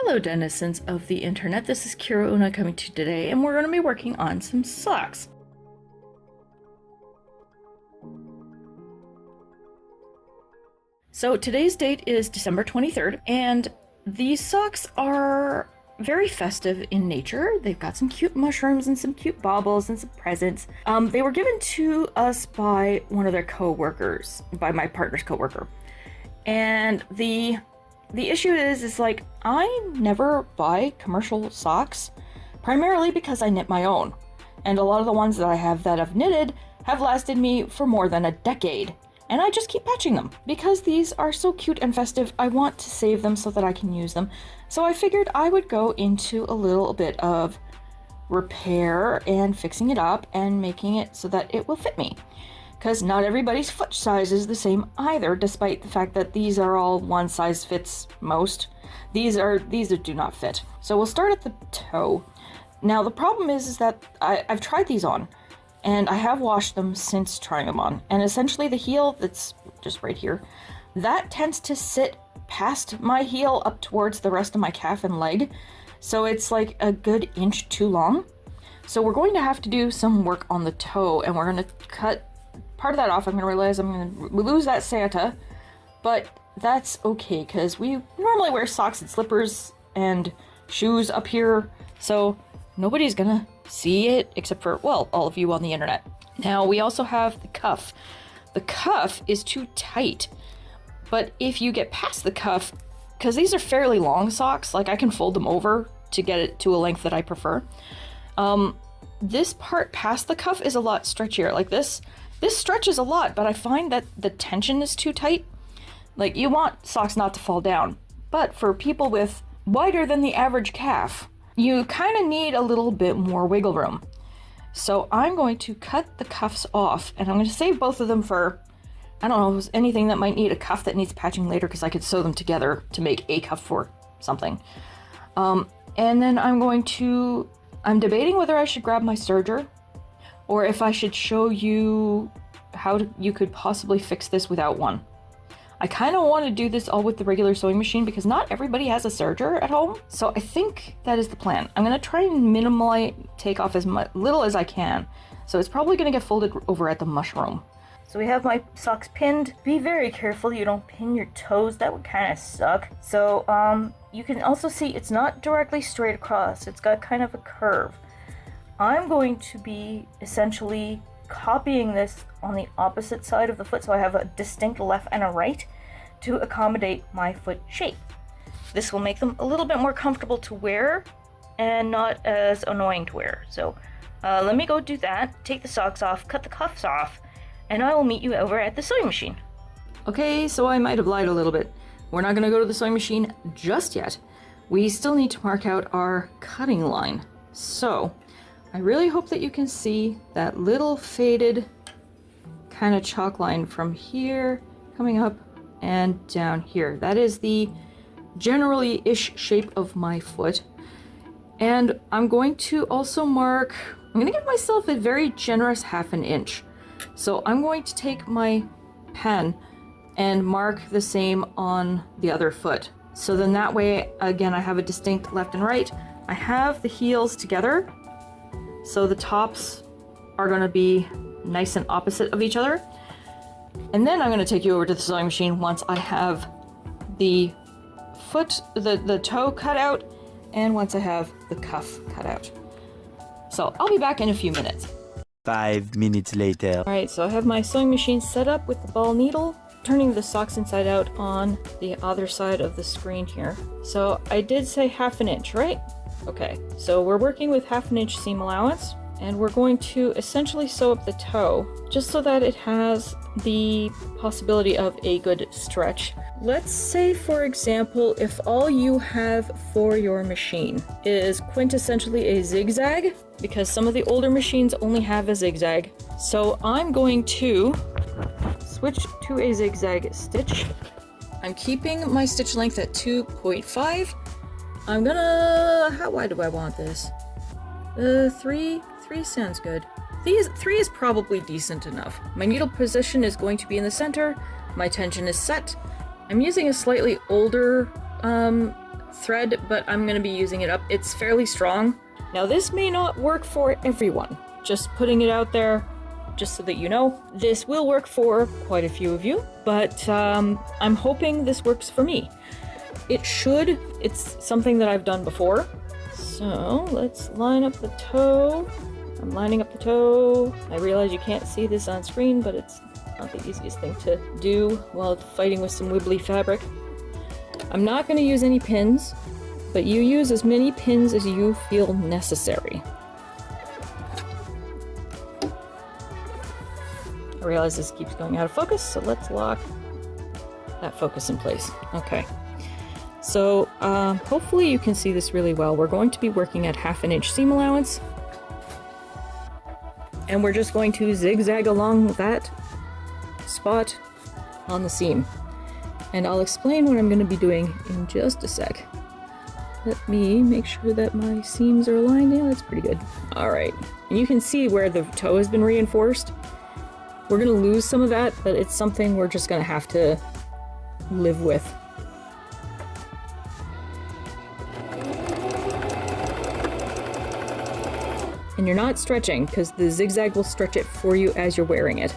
Hello, denizens of the internet. This is Kira Una coming to you today, and we're going to be working on some socks. So today's date is December 23rd, and these socks are very festive in nature. They've got some cute mushrooms and some cute baubles and some presents. They were given to us by one of their co-workers, by my partner's co-worker. And the issue is like, I never buy commercial socks, primarily because I knit my own. And a lot of the ones that I have that I've knitted have lasted me for more than a decade. And I just keep patching them. Because these are so cute and festive, I want to save them so that I can use them. So I figured I would go into a little bit of repair and fixing it up and making it so that it will fit me. Because not everybody's foot size is the same either, despite the fact that these are all one size fits most. These do not fit. So we'll start at the toe. Now the problem is that I've tried these on, and I have washed them since trying them on. And essentially the heel that's just right here, that tends to sit past my heel up towards the rest of my calf and leg. So it's like a good inch too long. So we're going to have to do some work on the toe, and we're going to cut part of that off. I'm going to realize I'm going to lose that Santa, but that's okay because we normally wear socks and slippers and shoes up here, so nobody's going to see it except for, well, all of you on the internet. Now we also have the cuff. The cuff is too tight, but if you get past the cuff, because these are fairly long socks, like I can fold them over to get it to a length that I prefer. This part past the cuff is a lot stretchier. Like this stretches a lot, but I find that the tension is too tight. Like, you want socks not to fall down, but for people with wider than the average calf, you kind of need a little bit more wiggle room. So I'm going to cut the cuffs off, and I'm going to save both of them for, I don't know, anything that might need a cuff that needs patching later, because I could sew them together to make a cuff for something. And then I'm debating whether I should grab my serger, or if I should show you how you could possibly fix this without one. I kind of want to do this all with the regular sewing machine because not everybody has a serger at home. So I think that is the plan. I'm going to try and minimally take off as little as I can. So it's probably going to get folded over at the mushroom. So we have my socks pinned. Be very careful you don't pin your toes. That would kind of suck. So you can also see it's not directly straight across. It's got kind of a curve. I'm going to be essentially copying this on the opposite side of the foot, so I have a distinct left and a right to accommodate my foot shape. This will make them a little bit more comfortable to wear and not as annoying to wear. So let me go do that, take the socks off, cut the cuffs off, and I will meet you over at the sewing machine. Okay, so I might have lied a little bit. We're not going to go to the sewing machine just yet. We still need to mark out our cutting line. So I really hope that you can see that little faded kind of chalk line from here coming up and down here. That is the generally-ish shape of my foot. And I'm going to also I'm going to give myself a very generous ½ an inch. So I'm going to take my pen and mark the same on the other foot. So then that way, again, I have a distinct left and right. I have the heels together, so the tops are going to be nice and opposite of each other. And then I'm going to take you over to the sewing machine once I have the foot, the toe cut out, and once I have the cuff cut out. So I'll be back in a few minutes. 5 minutes later. Alright, so I have my sewing machine set up with the ball needle, turning the socks inside out on the other side of the screen here. So I did say ½ an inch, right? Okay, so we're working with ½ an inch seam allowance, and we're going to essentially sew up the toe just so that it has the possibility of a good stretch. Let's say, for example, if all you have for your machine is quintessentially a zigzag, because some of the older machines only have a zigzag. So I'm going to switch to a zigzag stitch. I'm keeping my stitch length at 2.5. I'm gonna, how wide do I want this? 3 sounds good. 3 is probably decent enough. My needle position is going to be in the center. My tension is set. I'm using a slightly older thread, but I'm going to be using it up. It's fairly strong. Now this may not work for everyone. Just putting it out there, just so that you know. This will work for quite a few of you, but I'm hoping this works for me. It should. It's something that I've done before. So let's line up the toe. I'm lining up the toe. I realize you can't see this on screen, but it's not the easiest thing to do while fighting with some wibbly fabric. I'm not going to use any pins, but you use as many pins as you feel necessary. I realize this keeps going out of focus, so let's lock that focus in place. Okay. So hopefully you can see this really well. We're going to be working at 1/2 inch seam allowance. And we're just going to zigzag along that spot on the seam. And I'll explain what I'm going to be doing in just a sec. Let me make sure that my seams are aligned. Yeah, that's pretty good. All right. And you can see where the toe has been reinforced. We're going to lose some of that, but it's something we're just going to have to live with. And you're not stretching, because the zigzag will stretch it for you as you're wearing it.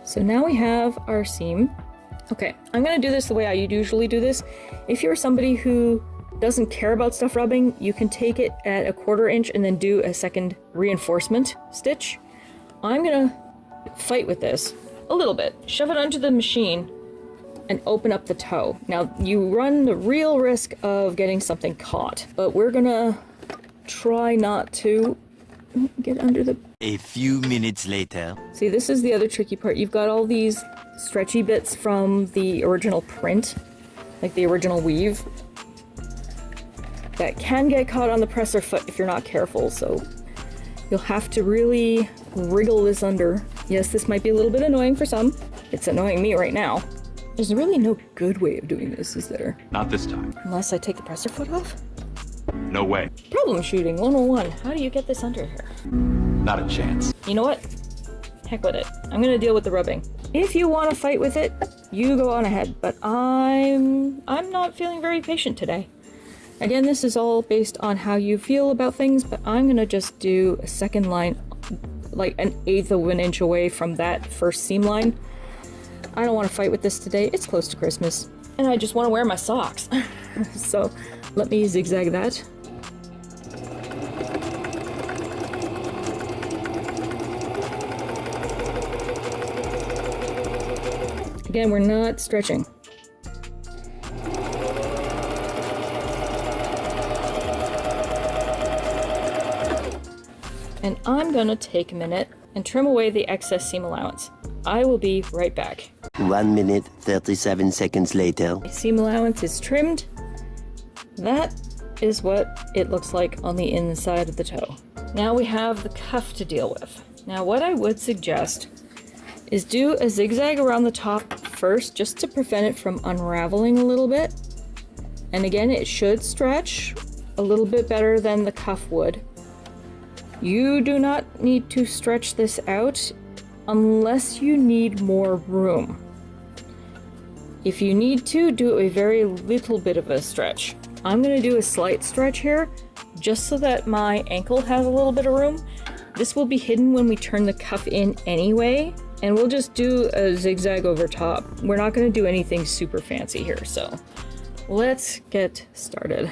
So now we have our seam. Okay, I'm gonna do this the way I usually do this. If you're somebody who doesn't care about stuff rubbing, you can take it at 1/4 inch and then do a second reinforcement stitch. I'm gonna fight with this a little bit. Shove it onto the machine and open up the toe. Now, you run the real risk of getting something caught, but we're gonna try not to get under the... A few minutes later. See, this is the other tricky part. You've got all these stretchy bits from the original print, like the original weave, that can get caught on the presser foot if you're not careful, so you'll have to really wriggle this under. Yes, this might be a little bit annoying for some. It's annoying me right now. There's really no good way of doing this, is there? Not this time. Unless I take the presser foot off? No way. Problem shooting 101. How do you get this under here? Not a chance. You know what? Heck with it. I'm gonna deal with the rubbing. If you want to fight with it, you go on ahead, but I'm not feeling very patient today. Again, this is all based on how you feel about things, but I'm gonna just do a second line, like 1/8 of an inch away from that first seam line. I don't want to fight with this today. It's close to Christmas, and I just want to wear my socks. So let me zigzag that. Again, we're not stretching. And I'm gonna take a minute and trim away the excess seam allowance. I will be right back. 1 minute, 37 seconds later. My seam allowance is trimmed. That is what it looks like on the inside of the toe. Now we have the cuff to deal with. Now what I would suggest is do a zigzag around the top first, just to prevent it from unraveling a little bit. And again, it should stretch a little bit better than the cuff would. You do not need to stretch this out unless you need more room. If you need to, do a very little bit of a stretch. I'm gonna do a slight stretch here, just so that my ankle has a little bit of room. This will be hidden when we turn the cuff in anyway, and we'll just do a zigzag over top. We're not gonna do anything super fancy here, so let's get started.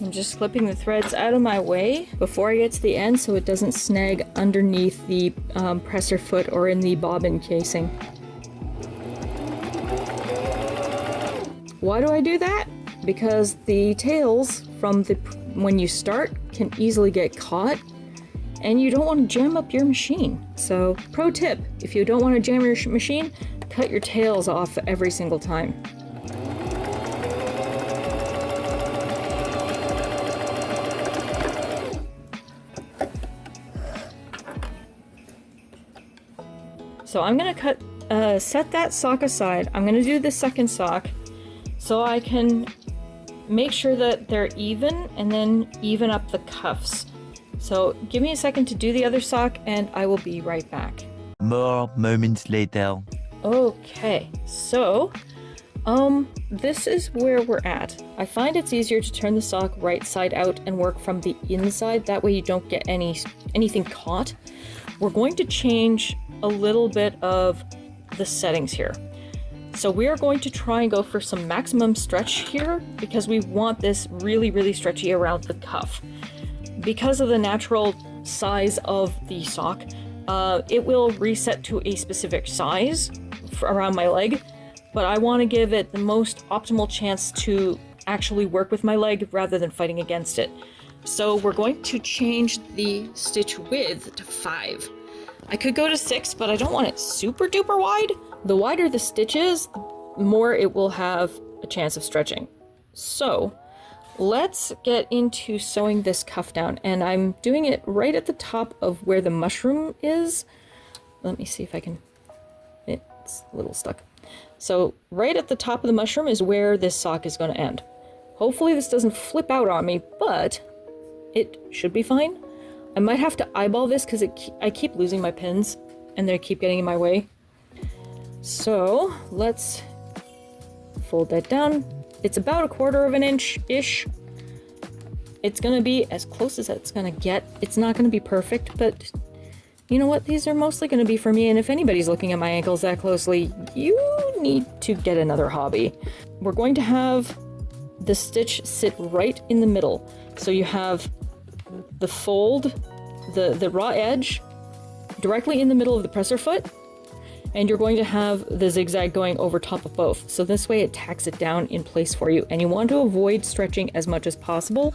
I'm just clipping the threads out of my way before I get to the end so it doesn't snag underneath the presser foot or in the bobbin casing. Why do I do that? Because the tails from when you start can easily get caught, and you don't want to jam up your machine. So, pro tip, if you don't want to jam your machine, cut your tails off every single time. So I'm gonna set that sock aside. I'm gonna do the second sock so I can make sure that they're even and then even up the cuffs. So give me a second to do the other sock and I will be right back. More moments later. Okay, so this is where we're at. I find it's easier to turn the sock right side out and work from the inside. That way you don't get anything caught. We're going to change a little bit of the settings here. So we are going to try and go for some maximum stretch here because we want this really, really stretchy around the cuff. Because of the natural size of the sock, it will reset to a specific size around my leg, but I want to give it the most optimal chance to actually work with my leg rather than fighting against it. So we're going to change the stitch width to 5. I could go to 6, but I don't want it super duper wide. The wider the stitch is, the more it will have a chance of stretching. So let's get into sewing this cuff down, and I'm doing it right at the top of where the mushroom is. Let me see if I can, it's a little stuck. So right at the top of the mushroom is where this sock is going to end. Hopefully this doesn't flip out on me, but it should be fine. I might have to eyeball this because I keep losing my pins and they keep getting in my way. So let's fold that down. It's about 1/4 inch-ish. It's gonna be as close as it's gonna get. It's not gonna be perfect, but you know what? These are mostly gonna be for me, and if anybody's looking at my ankles that closely, you need to get another hobby. We're going to have the stitch sit right in the middle. So you have the fold, the raw edge, directly in the middle of the presser foot, and you're going to have the zigzag going over top of both. So this way it tacks it down in place for you, and you want to avoid stretching as much as possible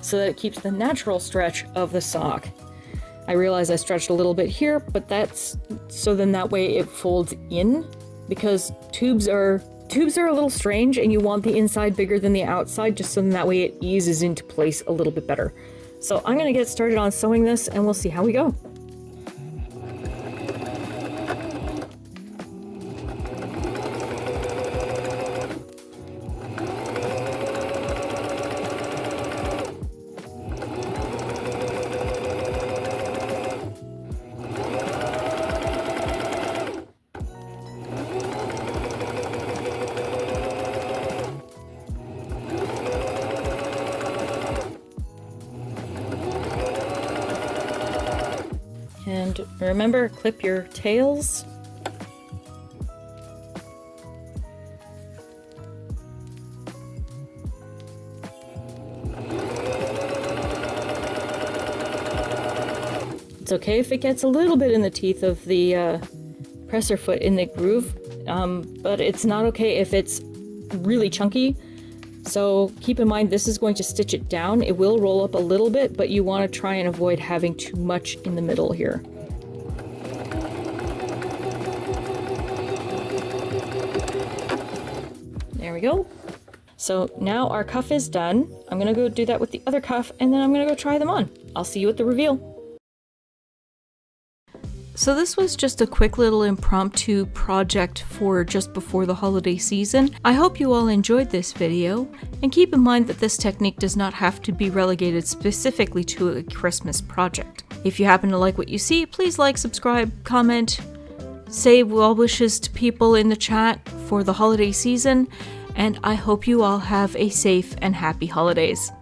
so that it keeps the natural stretch of the sock. I realize I stretched a little bit here, but that's so then that way it folds in, because tubes are a little strange and you want the inside bigger than the outside, just so then that way it eases into place a little bit better. So I'm gonna get started on sewing this and we'll see how we go. And remember, clip your tails. It's okay if it gets a little bit in the teeth of the presser foot in the groove, but it's not okay if it's really chunky. So keep in mind, this is going to stitch it down. It will roll up a little bit, but you want to try and avoid having too much in the middle here. There we go. So now our cuff is done. I'm gonna go do that with the other cuff, and then I'm gonna go try them on. I'll see you at the reveal. So this was just a quick little impromptu project for just before the holiday season. I hope you all enjoyed this video, and keep in mind that this technique does not have to be relegated specifically to a Christmas project. If you happen to like what you see, please like, subscribe, comment, say well wishes to people in the chat for the holiday season, and I hope you all have a safe and happy holidays.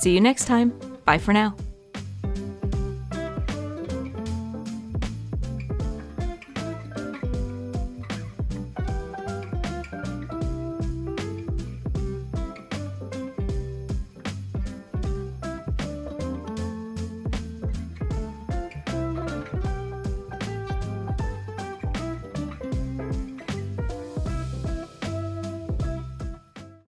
See you next time. Bye for now.